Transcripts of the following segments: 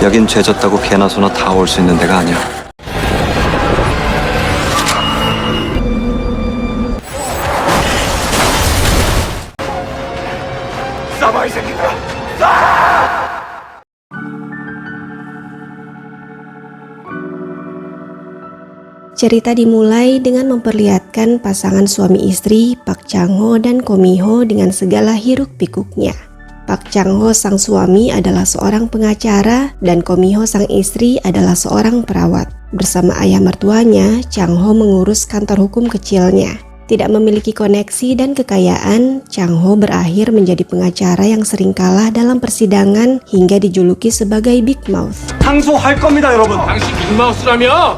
여긴 죄졌다고 개나 소나 다 올 수 있는 데가 아니야. 싸봐 이 새끼들아! Cerita dimulai dengan memperlihatkan pasangan suami istri Park Chang-ho dan Ko Mi-ho dengan segala hiruk pikuknya. Park Chang-ho sang suami adalah seorang pengacara dan Ko Mi-ho sang istri adalah seorang perawat. Bersama ayah mertuanya, Chang-ho mengurus kantor hukum kecilnya. Tidak memiliki koneksi dan kekayaan, Chang-ho berakhir menjadi pengacara yang sering kalah dalam persidangan hingga dijuluki sebagai Big Mouth. 항소할 겁니다, 여러분. 당신 빅마우스라며?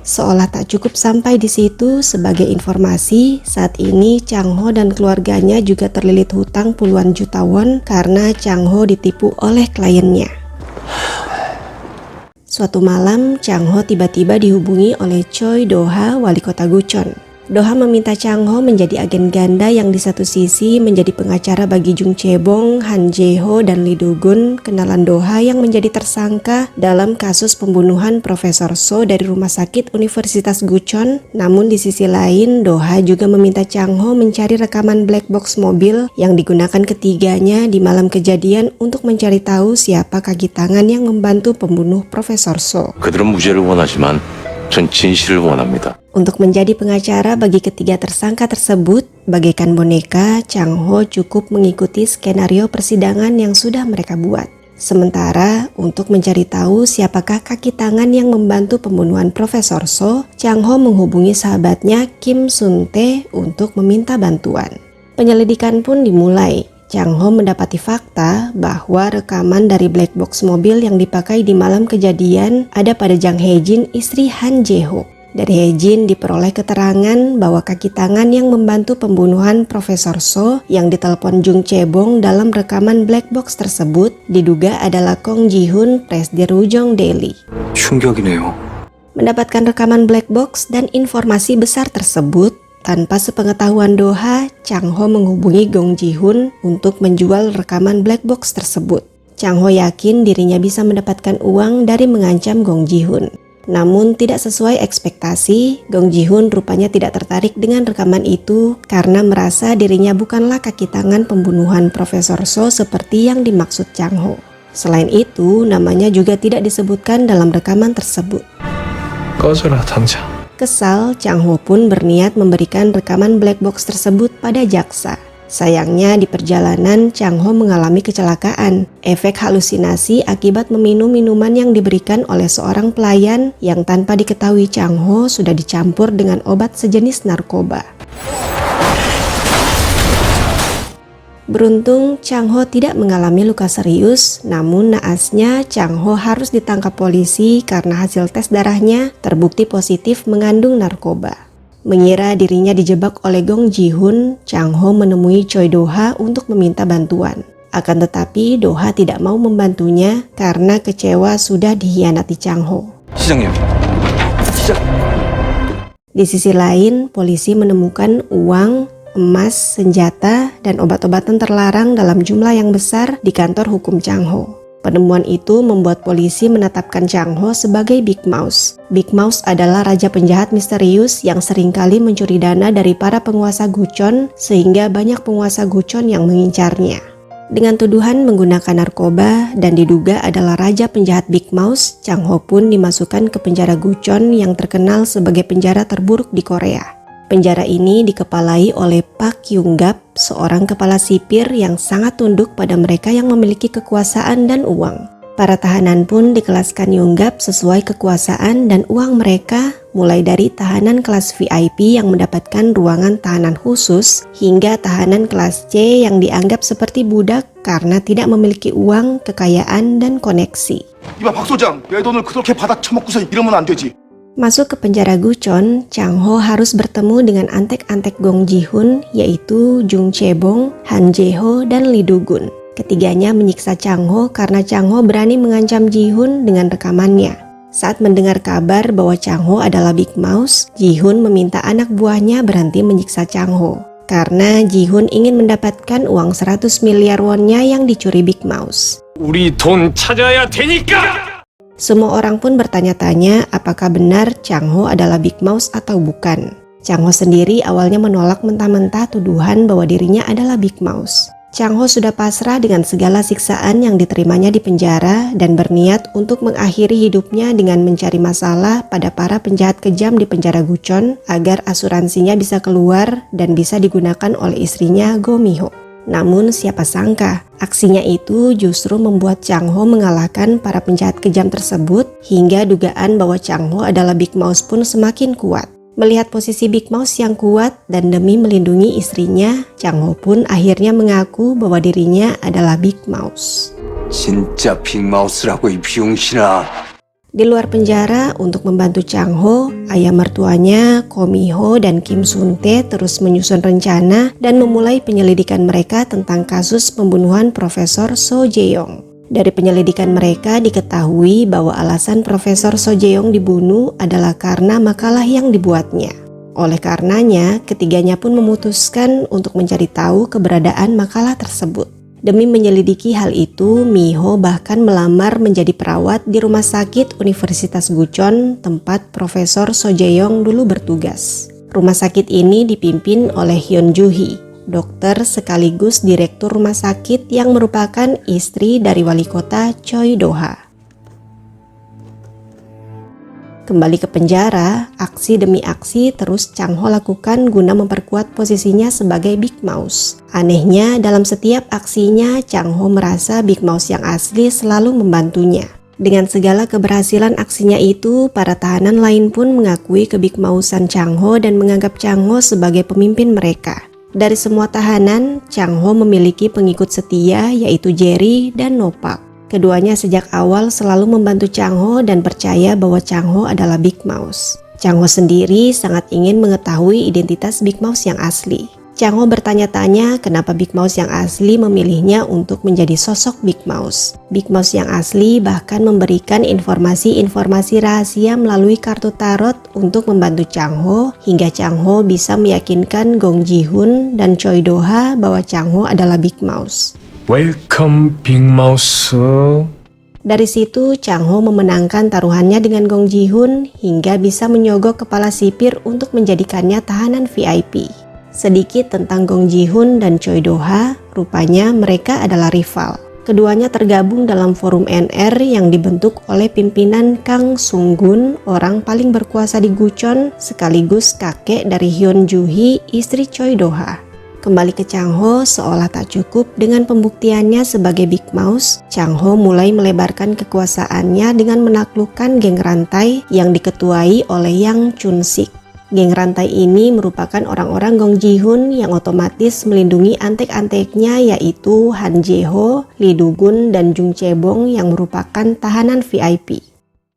Seolah tak cukup sampai di situ, sebagai informasi, saat ini Chang-ho dan keluarganya juga terlilit hutang puluhan juta won karena Chang-ho ditipu oleh kliennya. Suatu malam, Chang-ho tiba-tiba dihubungi oleh Choi Do-ha, wali kota Gucheon. Do-ha meminta Chang-ho menjadi agen ganda yang di satu sisi menjadi pengacara bagi Jung Chae-bong, Han Jae-ho, dan Lee Do-gun, kenalan Do-ha yang menjadi tersangka dalam kasus pembunuhan Profesor So dari Rumah Sakit Universitas Gucheon. Namun di sisi lain, Do-ha juga meminta Chang-ho mencari rekaman black box mobil yang digunakan ketiganya di malam kejadian untuk mencari tahu siapa kaki tangan yang membantu pembunuh Profesor So. 그들은 무죄를 원하지만 전 진실을 원합니다. Untuk menjadi pengacara bagi ketiga tersangka tersebut, bagaikan boneka, Chang-ho cukup mengikuti skenario persidangan yang sudah mereka buat. Sementara, untuk mencari tahu siapakah kaki tangan yang membantu pembunuhan Profesor So, Chang-ho menghubungi sahabatnya Kim Sun-tae untuk meminta bantuan. Penyelidikan pun dimulai. Chang-ho mendapati fakta bahwa rekaman dari black box mobil yang dipakai di malam kejadian ada pada Jang Hae-jin, istri Han Jae-ho. Dari Hae-jin diperoleh keterangan bahwa kaki tangan yang membantu pembunuhan Profesor So yang ditelepon Jung Chae-bong dalam rekaman black box tersebut diduga adalah Kong Ji-hoon, presdir Wujong Daily. 충격이네요. Mendapatkan rekaman black box dan informasi besar tersebut, tanpa sepengetahuan Do-ha, Chang-ho menghubungi Gong Ji-hoon untuk menjual rekaman black box tersebut. Chang-ho yakin dirinya bisa mendapatkan uang dari mengancam Gong Ji-hoon. Namun tidak sesuai ekspektasi, Gong Ji-hoon rupanya tidak tertarik dengan rekaman itu karena merasa dirinya bukanlah kaki tangan pembunuhan Profesor So seperti yang dimaksud Chang-ho. Selain itu, namanya juga tidak disebutkan dalam rekaman tersebut. 꺼져라 당장. Kesal, Chang-ho pun berniat memberikan rekaman black box tersebut pada jaksa. Sayangnya di perjalanan Chang-ho mengalami kecelakaan, efek halusinasi akibat meminum minuman yang diberikan oleh seorang pelayan yang tanpa diketahui Chang-ho sudah dicampur dengan obat sejenis narkoba. Beruntung Chang-ho tidak mengalami luka serius, namun naasnya Chang-ho harus ditangkap polisi karena hasil tes darahnya terbukti positif mengandung narkoba. Mengira dirinya dijebak oleh Gong Ji-hoon, Chang-ho menemui Choi Do-ha untuk meminta bantuan. Akan tetapi Do-ha tidak mau membantunya karena kecewa sudah dikhianati Chang-ho. 시장님. Di sisi lain, polisi menemukan uang, emas, senjata, dan obat-obatan terlarang dalam jumlah yang besar di kantor hukum Chang-ho. Penemuan itu membuat polisi menetapkan Chang-ho sebagai Big Mouse. Big Mouse adalah raja penjahat misterius yang seringkali mencuri dana dari para penguasa Gucheon sehingga banyak penguasa Gucheon yang mengincarnya. Dengan tuduhan menggunakan narkoba dan diduga adalah raja penjahat Big Mouse, Chang-ho pun dimasukkan ke penjara Gucheon yang terkenal sebagai penjara terburuk di Korea. Penjara ini dikepalai oleh Park Yung-gap, seorang kepala sipir yang sangat tunduk pada mereka yang memiliki kekuasaan dan uang. Para tahanan pun dikelaskan Yung-gap sesuai kekuasaan dan uang mereka, mulai dari tahanan kelas VIP yang mendapatkan ruangan tahanan khusus, hingga tahanan kelas C yang dianggap seperti budak karena tidak memiliki uang, kekayaan, dan koneksi. 이봐 박 소장, 내 돈을 그렇게 바닥 쳐먹고서 이러면 안 되지. Masuk ke penjara Gucheon, Chang-ho harus bertemu dengan antek-antek Gong Ji-hoon, yaitu Jung Chae-bong, Han Jae-ho, dan Lee Do-gun. Ketiganya menyiksa Chang-ho karena Chang-ho berani mengancam Ji-hoon dengan rekamannya. Saat mendengar kabar bahwa Chang-ho adalah Big Mouse, Ji-hoon meminta anak buahnya berhenti menyiksa Chang-ho. Karena Ji-hoon ingin mendapatkan uang 100 miliar wonnya yang dicuri Big Mouse. 우리 돈 찾아야 되니까! Semua orang pun bertanya-tanya apakah benar Chang Ho adalah Big Mouse atau bukan. Chang Ho sendiri awalnya menolak mentah-mentah tuduhan bahwa dirinya adalah Big Mouse. Chang Ho sudah pasrah dengan segala siksaan yang diterimanya di penjara dan berniat untuk mengakhiri hidupnya dengan mencari masalah pada para penjahat kejam di penjara Guchon agar asuransinya bisa keluar dan bisa digunakan oleh istrinya Go Mi-ho. Namun siapa sangka, aksinya itu justru membuat Chang Ho mengalahkan para penjahat kejam tersebut hingga dugaan bahwa Chang Ho adalah Big Mouse pun semakin kuat. Melihat posisi Big Mouse yang kuat dan demi melindungi istrinya, Chang Ho pun akhirnya mengaku bahwa dirinya adalah Big Mouse. 진짜 빅마우스라고 이 병신아. Di luar penjara, untuk membantu Chang Ho, ayah mertuanya, Ko Mi-ho dan Kim Sun-tae terus menyusun rencana dan memulai penyelidikan mereka tentang kasus pembunuhan Profesor So Jae-yong. Dari penyelidikan mereka diketahui bahwa alasan Profesor So Jae-yong dibunuh adalah karena makalah yang dibuatnya. Oleh karenanya, ketiganya pun memutuskan untuk mencari tahu keberadaan makalah tersebut. Demi menyelidiki hal itu, Mi-ho bahkan melamar menjadi perawat di rumah sakit Universitas Guchon tempat Profesor So Jae-yong dulu bertugas. Rumah sakit ini dipimpin oleh Hyun Joo-hee, dokter sekaligus direktur rumah sakit yang merupakan istri dari wali kota Choi Do-ha. Kembali ke penjara, aksi demi aksi terus Chang Ho lakukan guna memperkuat posisinya sebagai Big Mouse. Anehnya, dalam setiap aksinya Chang Ho merasa Big Mouse yang asli selalu membantunya. Dengan segala keberhasilan aksinya itu, para tahanan lain pun mengakui ke-Big Mouse-an Chang Ho dan menganggap Chang Ho sebagai pemimpin mereka. Dari semua tahanan, Chang Ho memiliki pengikut setia yaitu Jerry dan No-pak. Keduanya sejak awal selalu membantu Chang Ho dan percaya bahwa Chang Ho adalah Big Mouse. Chang Ho sendiri sangat ingin mengetahui identitas Big Mouse yang asli. Chang Ho bertanya-tanya kenapa Big Mouse yang asli memilihnya untuk menjadi sosok Big Mouse. Big Mouse yang asli bahkan memberikan informasi-informasi rahasia melalui kartu tarot untuk membantu Chang Ho hingga Chang Ho bisa meyakinkan Gong Ji-hoon dan Choi Do-ha bahwa Chang Ho adalah Big Mouse. Welcome Big Mouse. Dari situ Chang Ho memenangkan taruhannya dengan Gong Ji-hoon hingga bisa menyogok kepala sipir untuk menjadikannya tahanan VIP. Sedikit tentang Gong Ji-hoon dan Choi Do-ha, rupanya mereka adalah rival. Keduanya tergabung dalam forum NR yang dibentuk oleh pimpinan Kang Sung-gun, orang paling berkuasa di Guchon, sekaligus kakek dari Hyun Joo-hee, istri Choi Do-ha. Kembali ke Chang Ho, seolah tak cukup dengan pembuktiannya sebagai Big Mouse, Chang Ho mulai melebarkan kekuasaannya dengan menaklukkan geng rantai yang diketuai oleh Yang Chun-sik. Geng rantai ini merupakan orang-orang Gong Ji-hoon yang otomatis melindungi antek-anteknya yaitu Han Jae-ho, Lee Do-gun, dan Jung Chae-bong yang merupakan tahanan VIP.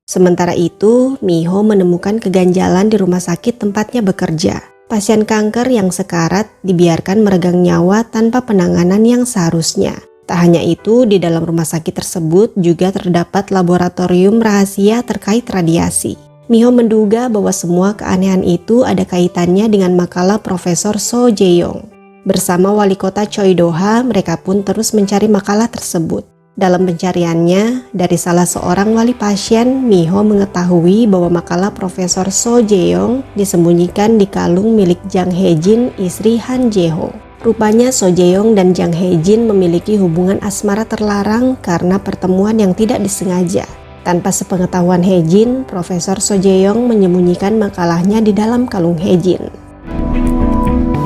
Sementara itu, Mi-ho menemukan keganjalan di rumah sakit tempatnya bekerja. Pasien kanker yang sekarat dibiarkan meregang nyawa tanpa penanganan yang seharusnya. Tak hanya itu, di dalam rumah sakit tersebut juga terdapat laboratorium rahasia terkait radiasi. Mi-ho menduga bahwa semua keanehan itu ada kaitannya dengan makalah Profesor So Jae-yong. Bersama wali kota Choi Do-ha, mereka pun terus mencari makalah tersebut. Dalam pencariannya, dari salah seorang wali pasien, Mi-ho mengetahui bahwa makalah Profesor So Jae-yong disembunyikan di kalung milik Jang Hae-jin, istri Han Jae-ho. Rupanya So Jae-yong dan Jang Hae-jin memiliki hubungan asmara terlarang karena pertemuan yang tidak disengaja. Tanpa sepengetahuan Hae-jin, Profesor So Jae-yong menyembunyikan makalahnya di dalam kalung Hae-jin.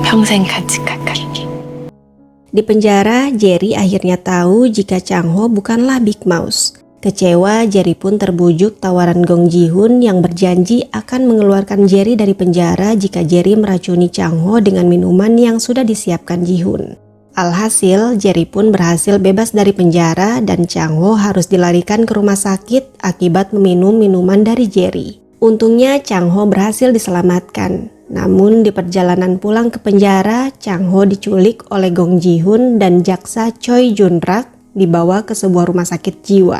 평생 같이 갈게. Di penjara, Jerry akhirnya tahu jika Chang Ho bukanlah Big Mouse. Kecewa, Jerry pun terbujuk tawaran Gong Ji-hoon yang berjanji akan mengeluarkan Jerry dari penjara jika Jerry meracuni Chang Ho dengan minuman yang sudah disiapkan Ji-hoon. Alhasil, Jerry pun berhasil bebas dari penjara dan Chang Ho harus dilarikan ke rumah sakit akibat meminum minuman dari Jerry. Untungnya Chang Ho berhasil diselamatkan. Namun di perjalanan pulang ke penjara, Chang Ho diculik oleh Gong Ji-hoon dan jaksa Choi Jun-rak dibawa ke sebuah rumah sakit jiwa.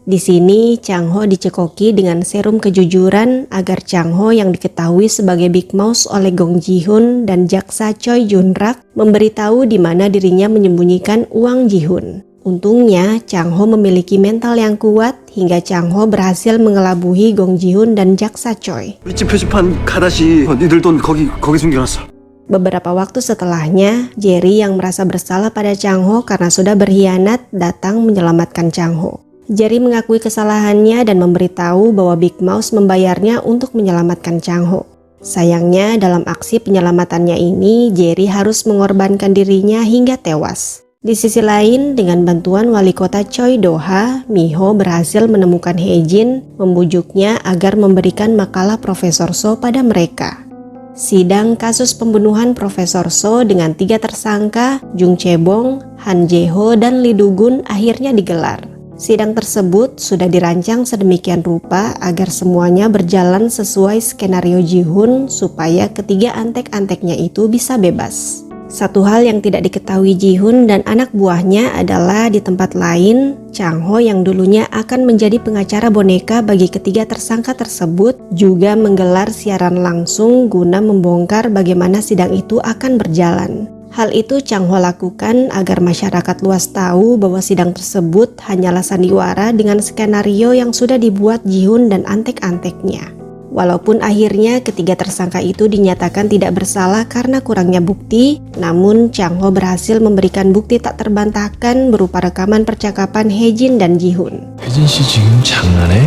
Di sini, Chang Ho dicekoki dengan serum kejujuran agar Chang Ho yang diketahui sebagai Big Mouse oleh Gong Ji-hoon dan jaksa Choi Jun-rak memberitahu di mana dirinya menyembunyikan uang Ji-hoon. Untungnya, Chang Ho memiliki mental yang kuat hingga Chang Ho berhasil mengelabuhi Gong Ji-hoon dan jaksa Choi. 우리 집 표지판 가다시 니들 돈 거기 숨겨놨어. Beberapa waktu setelahnya, Jerry yang merasa bersalah pada Chang Ho karena sudah berkhianat datang menyelamatkan Chang Ho. Jerry mengakui kesalahannya dan memberitahu bahwa Big Mouse membayarnya untuk menyelamatkan Chang Ho. Sayangnya dalam aksi penyelamatannya ini, Jerry harus mengorbankan dirinya hingga tewas. Di sisi lain, dengan bantuan wali kota Choi Do-ha, Mi-ho berhasil menemukan Hae-jin, membujuknya agar memberikan makalah Profesor So pada mereka. Sidang kasus pembunuhan Profesor So dengan 3 tersangka, Jung Chae-bong, Han Jae-ho, dan Lee Do-gun akhirnya digelar. Sidang tersebut sudah dirancang sedemikian rupa agar semuanya berjalan sesuai skenario Ji-hoon supaya ketiga antek-anteknya itu bisa bebas. Satu hal yang tidak diketahui Ji-hoon dan anak buahnya adalah di tempat lain, Chang Ho yang dulunya akan menjadi pengacara boneka bagi ketiga tersangka tersebut juga menggelar siaran langsung guna membongkar bagaimana sidang itu akan berjalan. Hal itu Chang Ho lakukan agar masyarakat luas tahu bahwa sidang tersebut hanyalah sandiwara dengan skenario yang sudah dibuat Ji-hoon dan antek-anteknya. Walaupun akhirnya ketiga tersangka itu dinyatakan tidak bersalah karena kurangnya bukti, namun Chang Ho berhasil memberikan bukti tak terbantahkan berupa rekaman percakapan Hae-jin dan Ji-hoon. 혜진 씨 지금 장난해?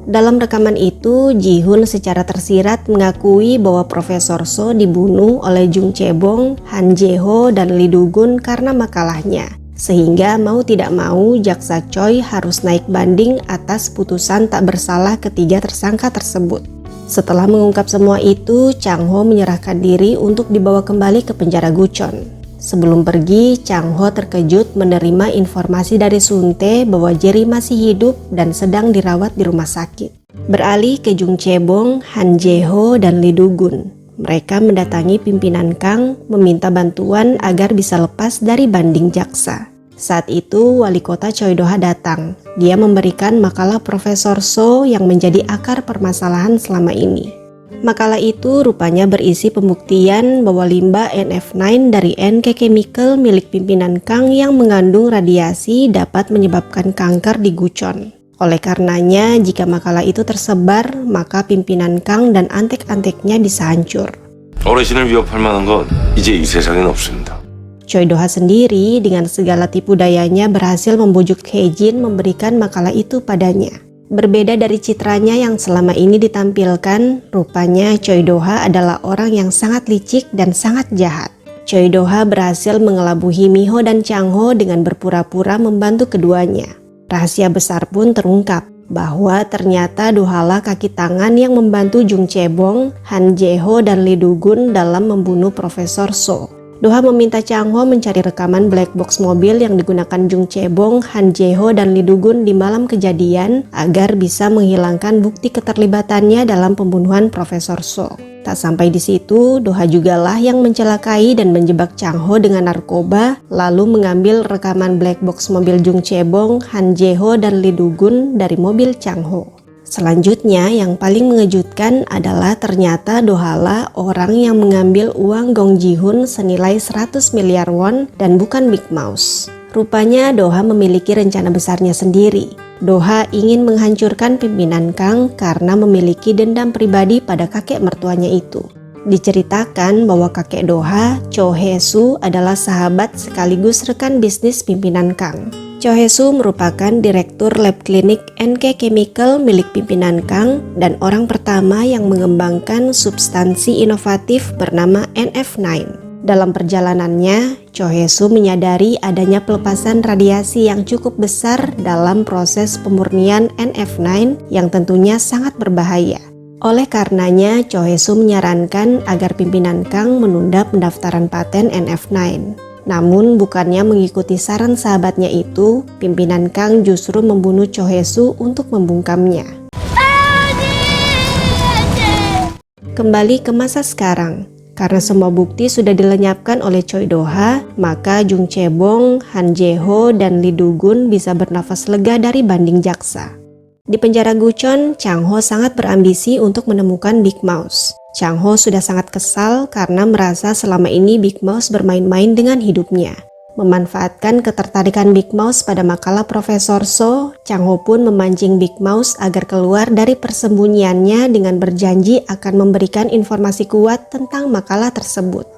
Dalam rekaman itu, Ji-hoon secara tersirat mengakui bahwa Profesor So dibunuh oleh Jung Chae-bong, Han Jae-ho, dan Lee Do-gun karena makalahnya. Sehingga mau tidak mau jaksa Choi harus naik banding atas putusan tak bersalah ketiga tersangka tersebut. Setelah mengungkap semua itu, Chang Ho menyerahkan diri untuk dibawa kembali ke penjara Gucheon. Sebelum pergi, Chang Ho terkejut menerima informasi dari Sun Tae bahwa Jerry masih hidup dan sedang dirawat di rumah sakit. Beralih ke Jung Chae-bong, Han Jae-ho, dan Lee Do-gun. Mereka mendatangi pimpinan Kang meminta bantuan agar bisa lepas dari banding jaksa. Saat itu, wali kota Choi Do-ha datang. Dia memberikan makalah Profesor So yang menjadi akar permasalahan selama ini. Makalah itu rupanya berisi pembuktian bahwa limbah NF9 dari NK Chemical milik pimpinan Kang yang mengandung radiasi dapat menyebabkan kanker di Gucheon. Oleh karenanya, jika makalah itu tersebar, maka pimpinan Kang dan antek-anteknya bisa hancur. 어르신을 위협할 만한 건 이제 이 세상엔 없습니다. Choi Do-ha sendiri dengan segala tipu dayanya berhasil membujuk Hae-jin memberikan makalah itu padanya. Berbeda dari citranya yang selama ini ditampilkan, rupanya Choi Do-ha adalah orang yang sangat licik dan sangat jahat. Choi Do-ha berhasil mengelabuhi Mi-ho dan Chang Ho dengan berpura-pura membantu keduanya. Rahasia besar pun terungkap bahwa ternyata Do-ha-lah kaki tangan yang membantu Jung Chae-bong, Han Jae-ho, dan Lee Do-gun dalam membunuh Profesor So. Do-ha meminta Chang Ho mencari rekaman black box mobil yang digunakan Jung Chae-bong, Han Jae-ho, dan Lee Do-gun di malam kejadian agar bisa menghilangkan bukti keterlibatannya dalam pembunuhan Profesor So. Tak sampai di situ, Do-ha jugalah yang mencelakai dan menjebak Chang Ho dengan narkoba, lalu mengambil rekaman black box mobil Jung Chae-bong, Han Jae-ho, dan Lee Do-gun dari mobil Chang Ho. Selanjutnya, yang paling mengejutkan adalah ternyata Do-ha-lah orang yang mengambil uang Gong Ji-hoon senilai 100 miliar won dan bukan Big Mouse. Rupanya Do-ha memiliki rencana besarnya sendiri. Do-ha ingin menghancurkan pimpinan Kang karena memiliki dendam pribadi pada kakek mertuanya itu. Diceritakan bahwa kakek Do-ha, Cho Hae-soo, adalah sahabat sekaligus rekan bisnis pimpinan Kang. Cho Hae-soo merupakan direktur lab klinik NK Chemical milik pimpinan Kang dan orang pertama yang mengembangkan substansi inovatif bernama NF9. Dalam perjalanannya, Cho Hae-soo menyadari adanya pelepasan radiasi yang cukup besar dalam proses pemurnian NF9 yang tentunya sangat berbahaya. Oleh karenanya, Cho Hae-soo menyarankan agar pimpinan Kang menunda pendaftaran paten NF9. Namun bukannya mengikuti saran sahabatnya itu, pimpinan Kang justru membunuh Cho Hae-soo untuk membungkamnya. Kembali ke masa sekarang. Karena semua bukti sudah dilenyapkan oleh Choi Do-ha, maka Jung Chae-bong, Han Jae-ho, dan Lee Do-gun bisa bernafas lega dari banding jaksa. Di penjara Gucheon, Chang Ho sangat berambisi untuk menemukan Big Mouse. Chang Ho sudah sangat kesal karena merasa selama ini Big Mouse bermain-main dengan hidupnya. Memanfaatkan ketertarikan Big Mouse pada makalah Profesor So, Chang Ho pun memancing Big Mouse agar keluar dari persembunyiannya dengan berjanji akan memberikan informasi kuat tentang makalah tersebut.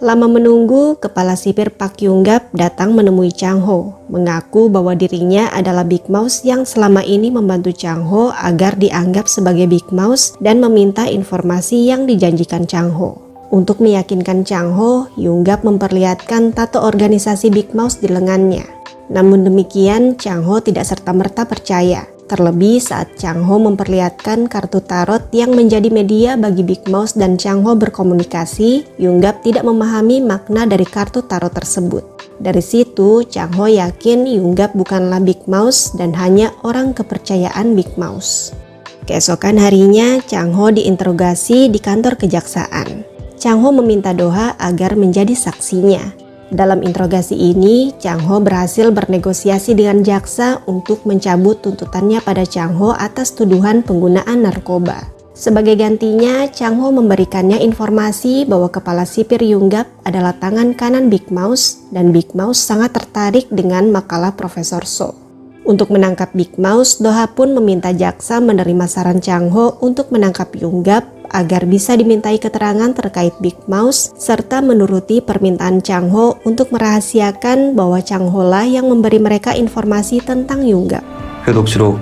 Lama menunggu, kepala sipir Pak Yunggap datang menemui Chang Ho, mengaku bahwa dirinya adalah Big Mouse yang selama ini membantu Chang Ho agar dianggap sebagai Big Mouse dan meminta informasi yang dijanjikan Chang Ho. Untuk meyakinkan Chang Ho, Yunggap memperlihatkan tato organisasi Big Mouse di lengannya. Namun demikian, Chang Ho tidak serta-merta percaya. Terlebih saat Chang Ho memperlihatkan kartu tarot yang menjadi media bagi Big Mouse dan Chang Ho berkomunikasi, Yunggap tidak memahami makna dari kartu tarot tersebut. Dari situ, Chang Ho yakin Yunggap bukanlah Big Mouse dan hanya orang kepercayaan Big Mouse. Keesokan harinya, Chang Ho diinterogasi di kantor kejaksaan. Chang Ho meminta Do-ha agar menjadi saksinya. Dalam interogasi ini, Chang Ho berhasil bernegosiasi dengan jaksa untuk mencabut tuntutannya pada Chang Ho atas tuduhan penggunaan narkoba. Sebagai gantinya, Chang Ho memberikannya informasi bahwa kepala sipir Yunggap adalah tangan kanan Big Mouse dan Big Mouse sangat tertarik dengan makalah Profesor So. Untuk menangkap Big Mouse, Do-ha pun meminta jaksa menerima saran Chang Ho untuk menangkap Yunggap agar bisa dimintai keterangan terkait Big Mouse serta menuruti permintaan Chang Ho untuk merahasiakan bahwa Chang Ho lah yang memberi mereka informasi tentang Yunggap. 회독시록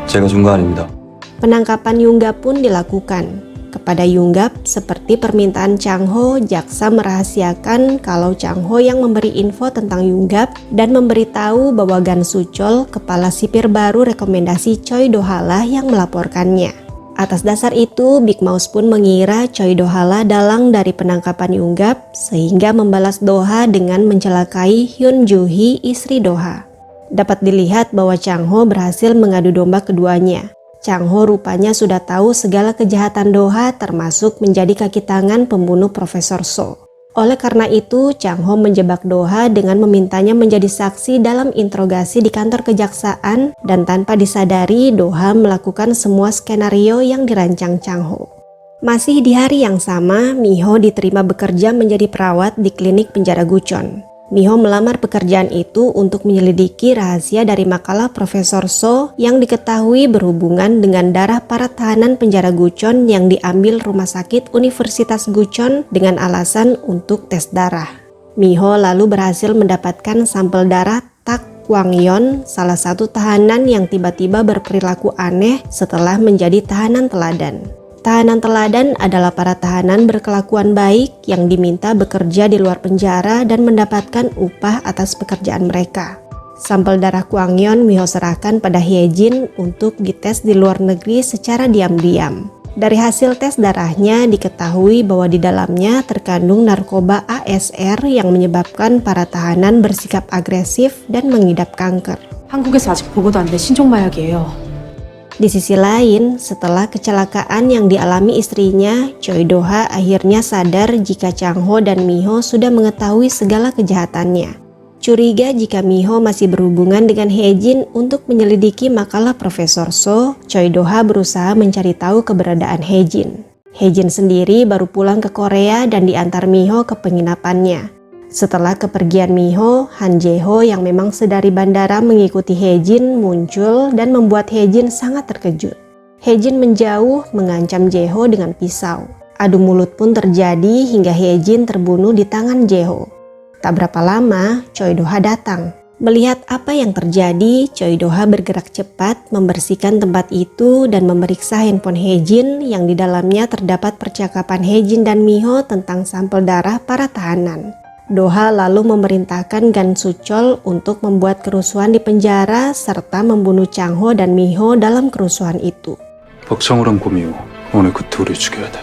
제가 준 거 아닙니다. Penangkapan Yunggap pun dilakukan. Kepada Yunggap, seperti permintaan Chang Ho, jaksa merahasiakan kalau Chang Ho yang memberi info tentang Yunggap dan memberitahu bahwa Gan Suchol, kepala sipir baru rekomendasi Choi Do-ha lah yang melaporkannya. Atas dasar itu, Big Mouse pun mengira Choi Do-ha lah dalang dari penangkapan Yunggap, sehingga membalas Do-ha dengan mencelakai Hyun Joo-hee, istri Do-ha. Dapat dilihat bahwa Chang Ho berhasil mengadu domba keduanya. Chang Ho rupanya sudah tahu segala kejahatan Do-ha termasuk menjadi kaki tangan pembunuh Profesor So. Oleh karena itu, Chang Ho menjebak Do-ha dengan memintanya menjadi saksi dalam interogasi di kantor kejaksaan dan tanpa disadari Do-ha melakukan semua skenario yang dirancang Chang Ho. Masih di hari yang sama, Mi-ho diterima bekerja menjadi perawat di klinik penjara Guchon. Mi-ho melamar pekerjaan itu untuk menyelidiki rahasia dari makalah Profesor So yang diketahui berhubungan dengan darah para tahanan penjara Guchon yang diambil rumah sakit Universitas Guchon dengan alasan untuk tes darah. Mi-ho lalu berhasil mendapatkan sampel darah Tak Kwang-yeon, salah satu tahanan yang tiba-tiba berperilaku aneh setelah menjadi tahanan teladan. Tahanan teladan adalah para tahanan berkelakuan baik yang diminta bekerja di luar penjara dan mendapatkan upah atas pekerjaan mereka. Sampel darah Kwang-yeon Mi-ho serahkan pada Hye-jin untuk dites di luar negeri secara diam-diam. Dari hasil tes darahnya diketahui bahwa di dalamnya terkandung narkoba ASR yang menyebabkan para tahanan bersikap agresif dan mengidap kanker. 한국에서 아직 보고도 안 된 신종마약이에요. Di sisi lain, setelah kecelakaan yang dialami istrinya, Choi Do-ha akhirnya sadar jika Chang Ho dan Mi-ho sudah mengetahui segala kejahatannya. Curiga jika Mi-ho masih berhubungan dengan Hye-jin untuk menyelidiki makalah Profesor So, Choi Do-ha berusaha mencari tahu keberadaan Hye-jin. Hye-jin sendiri baru pulang ke Korea dan diantar Mi-ho ke penginapannya. Setelah kepergian Mi-ho, Han Jae-ho yang memang sedari bandara mengikuti Hye-jin muncul dan membuat Hye-jin sangat terkejut. Hye-jin menjauh mengancam Jae-ho dengan pisau. Adu mulut pun terjadi hingga Hye-jin terbunuh di tangan Jae-ho. Tak berapa lama, Choi Do-ha datang. Melihat apa yang terjadi, Choi Do-ha bergerak cepat membersihkan tempat itu dan memeriksa handphone Hye-jin yang di dalamnya terdapat percakapan Hye-jin dan Mi-ho tentang sampel darah para tahanan. Do-ha lalu memerintahkan Gan Suchol untuk membuat kerusuhan di penjara serta membunuh Chang Ho dan Mi-ho dalam kerusuhan itu. 박창호랑 고미호 오늘 그 둘을 죽여야 돼.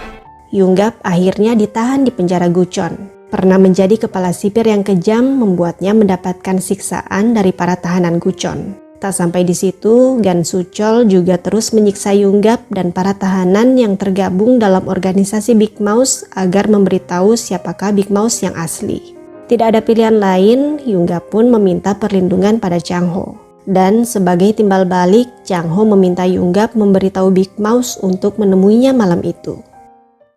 Yunggap akhirnya ditahan di penjara Guchon. Pernah menjadi kepala sipir yang kejam membuatnya mendapatkan siksaan dari para tahanan Guchon. Tak sampai di situ, Gan Suchol juga terus menyiksa Yunggap dan para tahanan yang tergabung dalam organisasi Big Mouse agar memberitahu siapakah Big Mouse yang asli. Tidak ada pilihan lain, Yunggap pun meminta perlindungan pada Chang Ho. Dan sebagai timbal balik, Chang Ho meminta Yunggap memberitahu Big Mouse untuk menemuinya malam itu.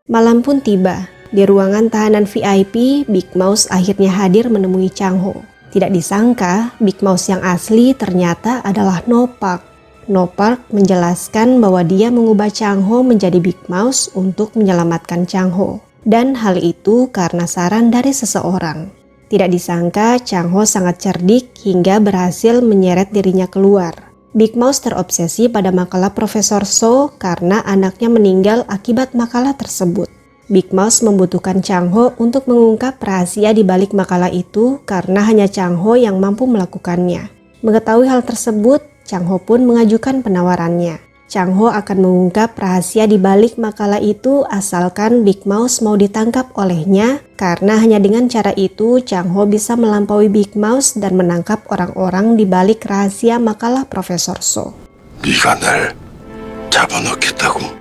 Malam pun tiba. Di ruangan tahanan VIP, Big Mouse akhirnya hadir menemui Chang Ho. Tidak disangka, Big Mouse yang asli ternyata adalah No Park. No Park menjelaskan bahwa dia mengubah Chang Ho menjadi Big Mouse untuk menyelamatkan Chang Ho. Dan hal itu karena saran dari seseorang. Tidak disangka, Chang Ho sangat cerdik hingga berhasil menyeret dirinya keluar. Big Mouse terobsesi pada makalah Profesor So karena anaknya meninggal akibat makalah tersebut. Big Mouse membutuhkan Chang Ho untuk mengungkap rahasia di balik makalah itu karena hanya Chang Ho yang mampu melakukannya. Mengetahui hal tersebut, Chang Ho pun mengajukan penawarannya. Chang Ho akan mengungkap rahasia di balik makalah itu asalkan Big Mouse mau ditangkap olehnya, karena hanya dengan cara itu Chang Ho bisa melampaui Big Mouse dan menangkap orang-orang di balik rahasia makalah Profesor So. 네가 날 잡아놓겠다고.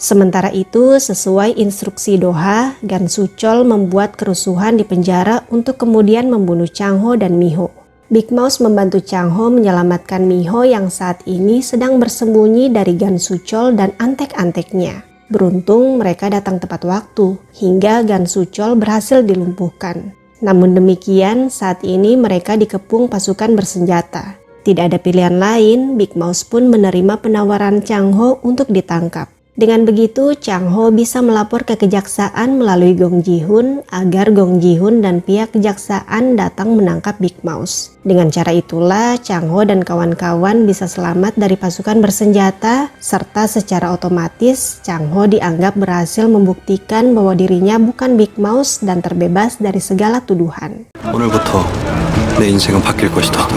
Sementara itu, sesuai instruksi Doha, Gan Suchol membuat kerusuhan di penjara untuk kemudian membunuh Chang Ho dan Miho. Big Mouse membantu Chang Ho menyelamatkan Miho yang saat ini sedang bersembunyi dari Gan Suchol dan antek-anteknya. Beruntung mereka datang tepat waktu, hingga Gan Suchol berhasil dilumpuhkan. Namun demikian, saat ini mereka dikepung pasukan bersenjata. Tidak ada pilihan lain, Big Mouse pun menerima penawaran Chang Ho untuk ditangkap. Dengan begitu, Chang Ho bisa melapor ke kejaksaan melalui Gong Ji-hun agar Gong Ji-hun dan pihak kejaksaan datang menangkap Big Mouse. Dengan cara itulah, Chang Ho dan kawan-kawan bisa selamat dari pasukan bersenjata, serta secara otomatis Chang Ho dianggap berhasil membuktikan bahwa dirinya bukan Big Mouse dan terbebas dari segala tuduhan. 오늘부터 내 인생은 바뀔 것이다.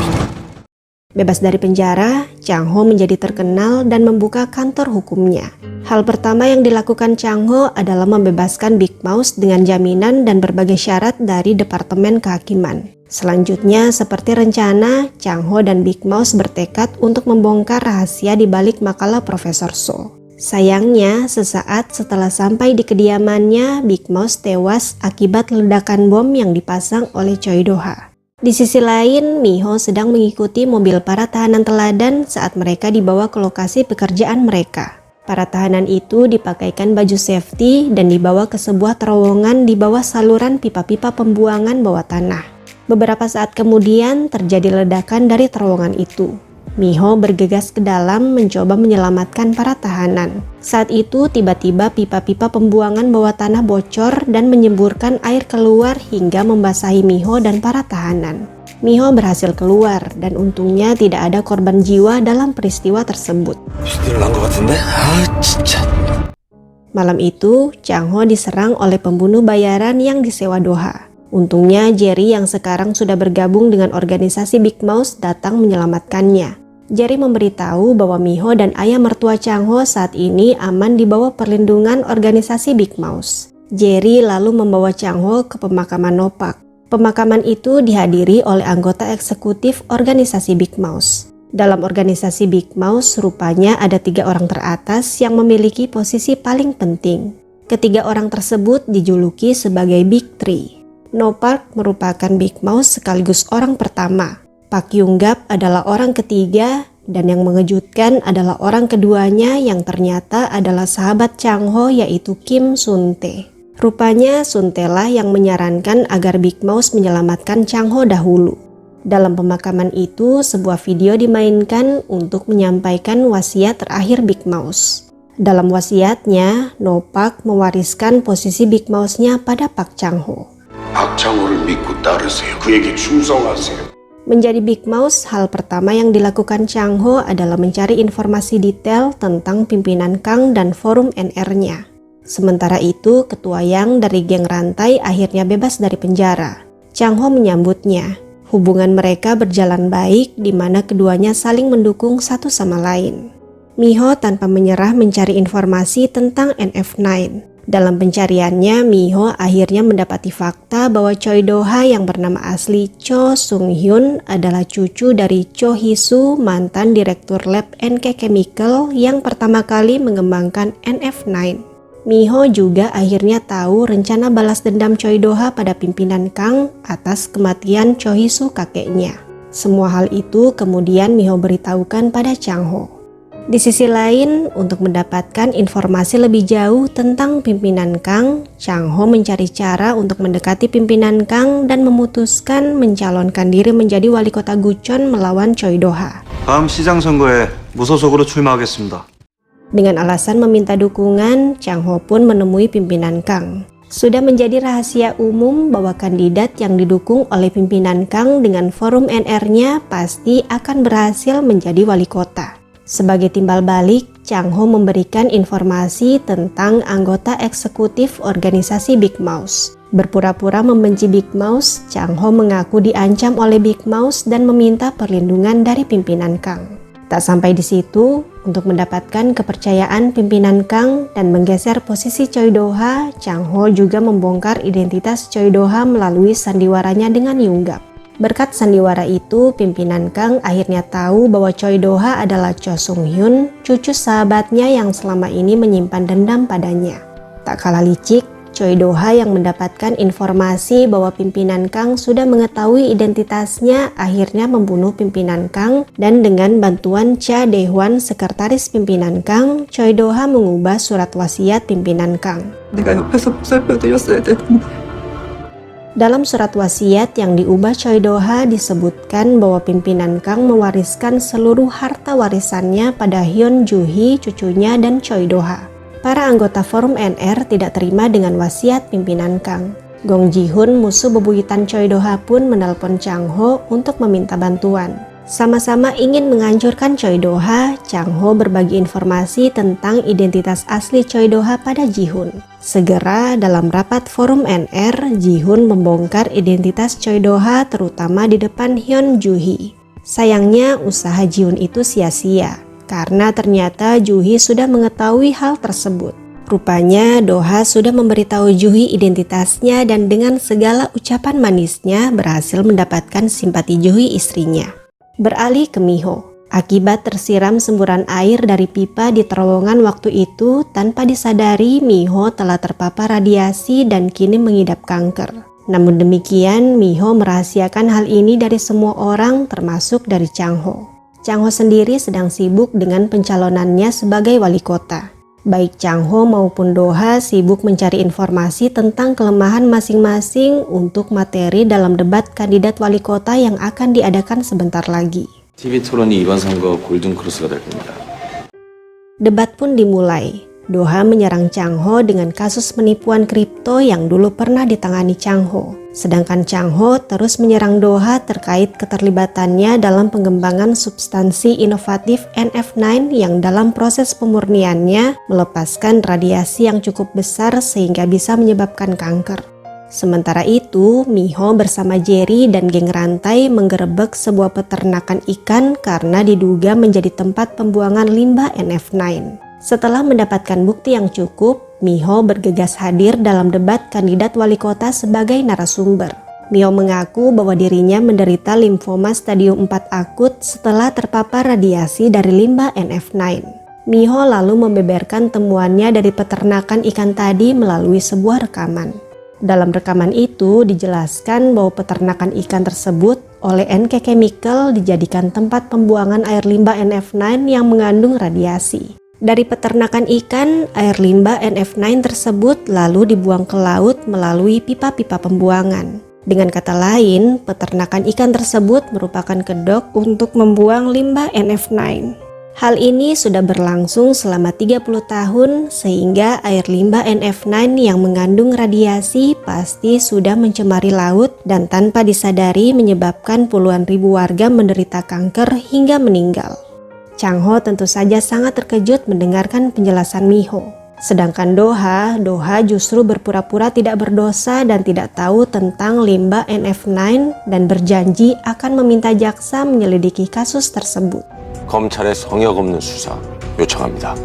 Bebas dari penjara, Chang Ho menjadi terkenal dan membuka kantor hukumnya. Hal pertama yang dilakukan Chang Ho adalah membebaskan Big Mouse dengan jaminan dan berbagai syarat dari Departemen Kehakiman. Selanjutnya, seperti rencana, Chang Ho dan Big Mouse bertekad untuk membongkar rahasia di balik makalah Profesor So. Sayangnya, sesaat setelah sampai di kediamannya, Big Mouse tewas akibat ledakan bom yang dipasang oleh Choi Do-ha. Di sisi lain, Miho sedang mengikuti mobil para tahanan teladan saat mereka dibawa ke lokasi pekerjaan mereka. Para tahanan itu dipakaikan baju safety dan dibawa ke sebuah terowongan di bawah saluran pipa-pipa pembuangan bawah tanah. Beberapa saat kemudian terjadi ledakan dari terowongan itu. Miho bergegas ke dalam mencoba menyelamatkan para tahanan. Saat itu tiba-tiba pipa-pipa pembuangan bawah tanah bocor dan menyemburkan air keluar hingga membasahi Miho dan para tahanan. Miho berhasil keluar dan untungnya tidak ada korban jiwa dalam peristiwa tersebut. Malam itu, Chang Ho diserang oleh pembunuh bayaran yang disewa Doha. Untungnya Jerry yang sekarang sudah bergabung dengan organisasi Big Mouse datang menyelamatkannya. Jerry memberitahu bahwa Miho dan ayah mertua Chang Ho saat ini aman di bawah perlindungan organisasi Big Mouse. Jerry lalu membawa Chang Ho ke pemakaman No Park. Pemakaman itu dihadiri oleh anggota eksekutif organisasi Big Mouse. Dalam organisasi Big Mouse, rupanya ada 3 orang teratas yang memiliki posisi paling penting. Ketiga orang tersebut dijuluki sebagai Big Three. No Park merupakan Big Mouse sekaligus orang pertama. Pak Yung-gap adalah orang ketiga, dan yang mengejutkan adalah orang keduanya yang ternyata adalah sahabat Chang Ho yaitu Kim Sun-tae. Rupanya Sun-tae lah yang menyarankan agar Big Mouse menyelamatkan Chang Ho dahulu. Dalam pemakaman itu, sebuah video dimainkan untuk menyampaikan wasiat terakhir Big Mouse. Dalam wasiatnya, No Park mewariskan posisi Big Mouse-nya pada Pak Chang Ho. 박창호를 믿고 따르세요. 그에게 충성하세요. Menjadi Big Mouse, hal pertama yang dilakukan Chang Ho adalah mencari informasi detail tentang pimpinan Kang dan forum NR-nya. Sementara itu, ketua Yang dari geng rantai akhirnya bebas dari penjara. Chang Ho menyambutnya. Hubungan mereka berjalan baik di mana keduanya saling mendukung satu sama lain. Miho tanpa menyerah mencari informasi tentang NF9. Dalam pencariannya, Miho akhirnya mendapati fakta bahwa Choi Do-ha yang bernama asli Cho Sung-hyun adalah cucu dari Cho Hee-soo, mantan direktur lab NK Chemical yang pertama kali mengembangkan NF9. Miho juga akhirnya tahu rencana balas dendam Choi Do-ha pada pimpinan Kang atas kematian Cho Hee-soo kakeknya. Semua hal itu kemudian Miho beritahukan pada Chang Ho. Di sisi lain, untuk mendapatkan informasi lebih jauh tentang pimpinan Kang, Chang Ho mencari cara untuk mendekati pimpinan Kang dan memutuskan mencalonkan diri menjadi wali kota Gucheon melawan Choi Do-ha. 다음 시장 선거에 무소속으로 출마하겠습니다. Dengan alasan meminta dukungan, Chang Ho pun menemui pimpinan Kang. Sudah menjadi rahasia umum bahwa kandidat yang didukung oleh pimpinan Kang dengan forum NR-nya pasti akan berhasil menjadi wali kota. Sebagai timbal balik, Chang Ho memberikan informasi tentang anggota eksekutif organisasi Big Mouse. Berpura-pura membenci Big Mouse, Chang Ho mengaku diancam oleh Big Mouse dan meminta perlindungan dari pimpinan Kang. Tak sampai di situ, untuk mendapatkan kepercayaan pimpinan Kang dan menggeser posisi Choi Do-ha, Chang Ho juga membongkar identitas Choi Do-ha melalui sandiwaranya dengan Yunggap. Berkat sandiwara itu, pimpinan Kang akhirnya tahu bahwa Choi Do-ha adalah Cho Sung-hyun, cucu sahabatnya yang selama ini menyimpan dendam padanya. Tak kalah licik, Choi Do-ha yang mendapatkan informasi bahwa pimpinan Kang sudah mengetahui identitasnya akhirnya membunuh pimpinan Kang, dan dengan bantuan Cha Dae-hwan, sekretaris pimpinan Kang, Choi Do-ha mengubah surat wasiat pimpinan Kang. Dalam surat wasiat yang diubah Choi Do-ha disebutkan bahwa pimpinan Kang mewariskan seluruh harta warisannya pada Hyun Joo-hee, cucunya, dan Choi Do-ha. Para anggota forum NR tidak terima dengan wasiat pimpinan Kang. Gong Ji-hoon, musuh bebuyutan Choi Do-ha pun menelpon Chang Ho untuk meminta bantuan. Sama-sama ingin menghancurkan Choi Do-ha, Chang Ho berbagi informasi tentang identitas asli Choi Do-ha pada Ji-hoon. Segera dalam rapat forum NR, Ji-hoon membongkar identitas Choi Do-ha terutama di depan Hyun Joo-hee. Sayangnya usaha Ji-hoon itu sia-sia, karena ternyata Joo-hee sudah mengetahui hal tersebut. Rupanya Do-ha sudah memberitahu Joo-hee identitasnya dan dengan segala ucapan manisnya berhasil mendapatkan simpati Joo-hee istrinya. Beralih ke Miho. Akibat tersiram semburan air dari pipa di terowongan waktu itu, tanpa disadari Miho telah terpapar radiasi dan kini mengidap kanker. Namun demikian, Miho merahasiakan hal ini dari semua orang termasuk dari Chang Ho. Chang Ho sendiri sedang sibuk dengan pencalonannya sebagai wali kota. Baik Chang Ho maupun Do-ha sibuk mencari informasi tentang kelemahan masing-masing untuk materi dalam debat kandidat wali kota yang akan diadakan sebentar lagi. TV 토론이 이번 선거 골든크로스가 될 겁니다. Debat pun dimulai. Do-ha menyerang Chang Ho dengan kasus penipuan kripto yang dulu pernah ditangani Chang Ho. Sedangkan Chang Ho terus menyerang Do-ha terkait keterlibatannya dalam pengembangan substansi inovatif NF9 yang dalam proses pemurniannya melepaskan radiasi yang cukup besar sehingga bisa menyebabkan kanker. Sementara itu, Miho bersama Jerry dan geng rantai menggerebek sebuah peternakan ikan karena diduga menjadi tempat pembuangan limbah NF9. Setelah mendapatkan bukti yang cukup, Miho bergegas hadir dalam debat kandidat wali kota sebagai narasumber. Miho mengaku bahwa dirinya menderita limfoma stadium 4 akut setelah terpapar radiasi dari limbah NF9. Miho lalu membeberkan temuannya dari peternakan ikan tadi melalui sebuah rekaman. Dalam rekaman itu dijelaskan bahwa peternakan ikan tersebut oleh NK Chemical dijadikan tempat pembuangan air limbah NF9 yang mengandung radiasi. Dari peternakan ikan, air limbah NF9 tersebut lalu dibuang ke laut melalui pipa-pipa pembuangan. Dengan kata lain, peternakan ikan tersebut merupakan kedok untuk membuang limbah NF9. Hal ini sudah berlangsung selama 30 tahun sehingga air limbah NF9 yang mengandung radiasi pasti sudah mencemari laut dan tanpa disadari menyebabkan puluhan ribu warga menderita kanker hingga meninggal. Chang Ho tentu saja sangat terkejut mendengarkan penjelasan Miho. Sedangkan Do-ha justru berpura-pura tidak berdosa dan tidak tahu tentang limbah NF9 dan berjanji akan meminta jaksa menyelidiki kasus tersebut. 검찰의 성역 없는 수사 요청합니다.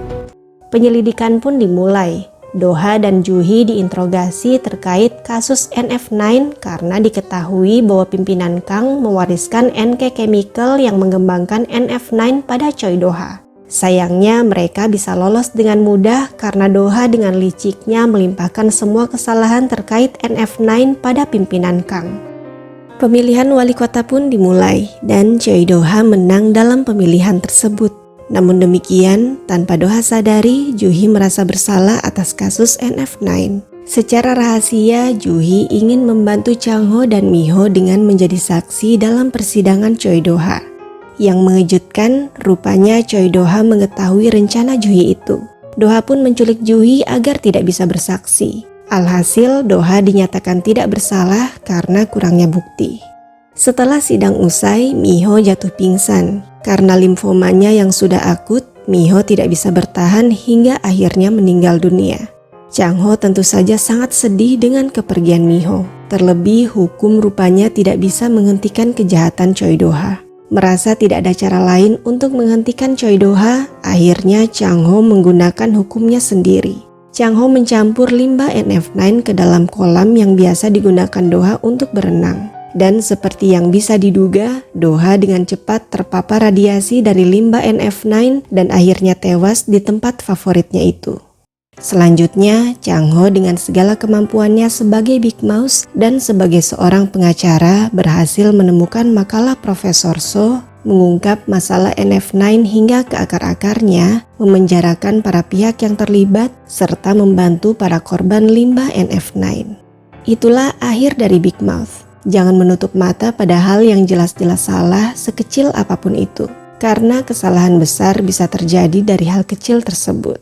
Penyelidikan pun dimulai. Do-ha dan Joo-hee diinterogasi terkait kasus NF9 karena diketahui bahwa pimpinan Kang mewariskan NK Chemical yang mengembangkan NF9 pada Choi Do-ha. Sayangnya mereka bisa lolos dengan mudah karena Do-ha dengan liciknya melimpahkan semua kesalahan terkait NF9 pada pimpinan Kang. Pemilihan wali kota pun dimulai dan Choi Do-ha menang dalam pemilihan tersebut. Namun demikian, tanpa Doha sadari, Juhi merasa bersalah atas kasus NF9. Secara rahasia, Juhi ingin membantu Chang Ho dan Mi-ho dengan menjadi saksi dalam persidangan Choi Do-ha. Yang mengejutkan, rupanya Choi Do-ha mengetahui rencana Juhi itu. Do-ha pun menculik Juhi agar tidak bisa bersaksi. Alhasil, Do-ha dinyatakan tidak bersalah karena kurangnya bukti. Setelah sidang usai, Mi-ho jatuh pingsan. Karena limfomanya yang sudah akut, Mi-ho tidak bisa bertahan hingga akhirnya meninggal dunia. Chang Ho tentu saja sangat sedih dengan kepergian Mi-ho. Terlebih hukum rupanya tidak bisa menghentikan kejahatan Choi Do-ha. Merasa tidak ada cara lain untuk menghentikan Choi Do-ha, akhirnya Chang Ho menggunakan hukumnya sendiri. Chang Ho mencampur limbah NF9 ke dalam kolam yang biasa digunakan Do-ha untuk berenang. Dan seperti yang bisa diduga, Do-ha dengan cepat terpapar radiasi dari limbah NF9 dan akhirnya tewas di tempat favoritnya itu. Selanjutnya, Chang Ho dengan segala kemampuannya sebagai Big Mouse dan sebagai seorang pengacara berhasil menemukan makalah Profesor So, mengungkap masalah NF9 hingga ke akar-akarnya, memenjarakan para pihak yang terlibat, serta membantu para korban limbah NF9. Itulah akhir dari Big Mouth. Jangan menutup mata pada hal yang jelas-jelas salah sekecil apapun itu, karena kesalahan besar bisa terjadi dari hal kecil tersebut.